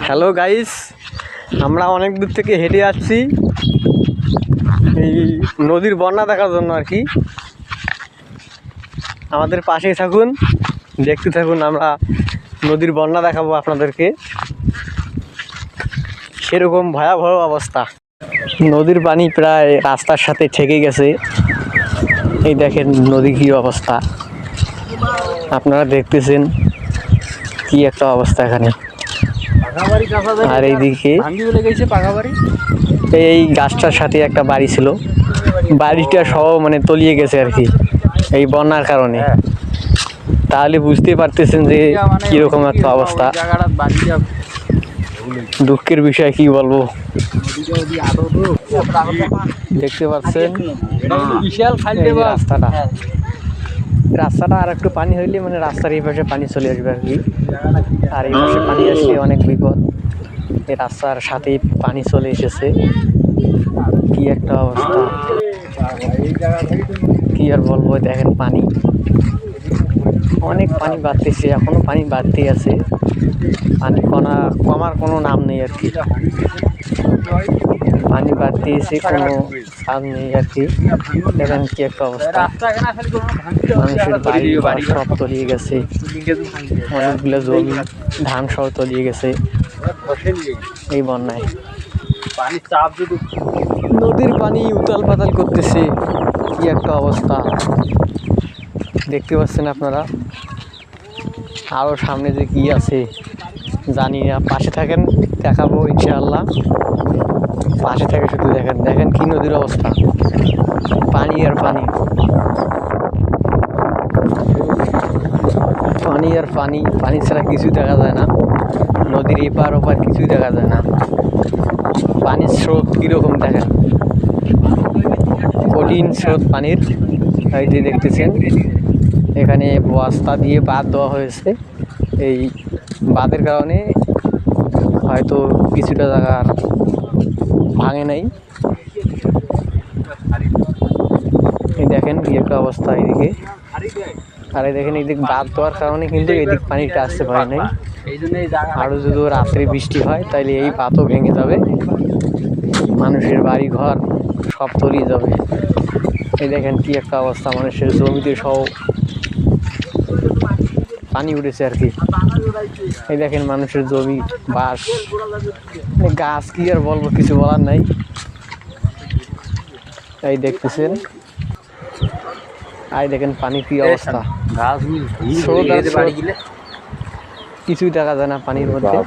Hello guys, আমরা অনেক দূর থেকে হেঁটে আসছি এই নদীর বন্যা দেখার জন্য আর কি। আমাদের পাশেই থাকুন, দেখতে থাকুন, আমরা নদীর বন্যা দেখাবো আপনাদেরকে। সেরকম ভয়াবহ অবস্থা, নদীর পানি প্রায় রাস্তার সাথে ঠেকে গেছে। এই দেখেন নদী কী অবস্থা, আপনারা দেখতেছেন কি একটা অবস্থা এখানে। আর এইদিকে এই গাছটার সাথে একটা বাড়ি ছিল, বাড়িটা সহ মানে তলিয়ে গেছে আর কি এই বন্যার কারণে। তাহলে বুঝতেই পারতেছেন যে কিরকম একটা অবস্থা। দুঃখের বিষয় কি বলবো। দেখতে পাচ্ছেন রাস্তাটা আর একটু পানি হইলে মানে রাস্তার এই পাশে পানি চলে আসবে আর কি। আর এই পাশে পানি আসলে অনেক বিপদ। এই রাস্তার সাথেই পানি চলে এসেছে, কি একটা অবস্থা, কি আর বলবো। দেখেন পানি, অনেক পানি বাড়তেছে, এখনো পানি বাড়তেই আছে, পানি কমার কোনো নাম নেই আর কি। পানি বাড়তেছে, কোনো কাজ নেই আর কি। দেখেন কি একটা অবস্থা, মানুষের বাড়ি সব তলিয়ে গেছে, অনেকগুলো জমি ধান সব তলিয়ে গেছে এই বন্যায়। নদীর পানি উতাল পাতাল করতেছে, কি একটা অবস্থা দেখতে পাচ্ছেন আপনারা। আরও সামনে যে কি আছে জানি না, পাশে থাকেন, দেখাবো ইনশাআল্লাহ। পাশে থেকে শুধু দেখেন, দেখেন কি নদীর অবস্থা, পানি আর পানি, পানি আর পানি, পানি ছাড়া কিছুই দেখা যায় না। নদীর এপার ওপার কিছুই দেখা যায় না। পানির স্রোত কীরকম দেখেন, কঠিন স্রোত পানির। এই যে দেখতেছেন এখানে বস্তা দিয়ে বাঁধ দেওয়া হয়েছে, এই বাঁধের কারণে হয়তো কিছুটা জায়গার ভাঙে নাই। এই দেখেন কি একটা অবস্থা এইদিকে। আর এই দেখেন এইদিক বাঁধ দেওয়ার কারণে কিন্তু এদিক পানিটা আসতে পারে নাই। আরও যদি রাত্রে বৃষ্টি হয় তাহলে এই বাঁধও ভেঙে যাবে, মানুষের বাড়ি ঘর সব তলিয়ে যাবে। এই দেখেন কি একটা অবস্থা, মানুষের জমিতে সব পানি উঠেছে আর কি। এই দেখেন মানুষের জমি, বাঁশ, গাছ, কি আর বলবো, কিছু বলার নাই। এই দেখতেছেন, আর দেখেন পানির কি অবস্থা, কিছুই দেখা যায় না পানির মধ্যে।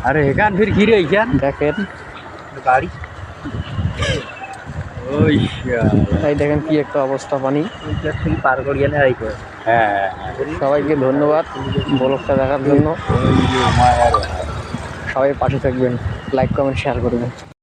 আরে এখান ফির ঘিরে এইখান দেখেন গাড়ি, ওই এই দেখেন কি একটা অবস্থা পানি। পার করে গেলে হ্যাঁ। সবাইকে ধন্যবাদ ব্লগটা দেখার জন্য। সবাই পাশে থাকবেন, লাইক কমেন্ট শেয়ার করবেন।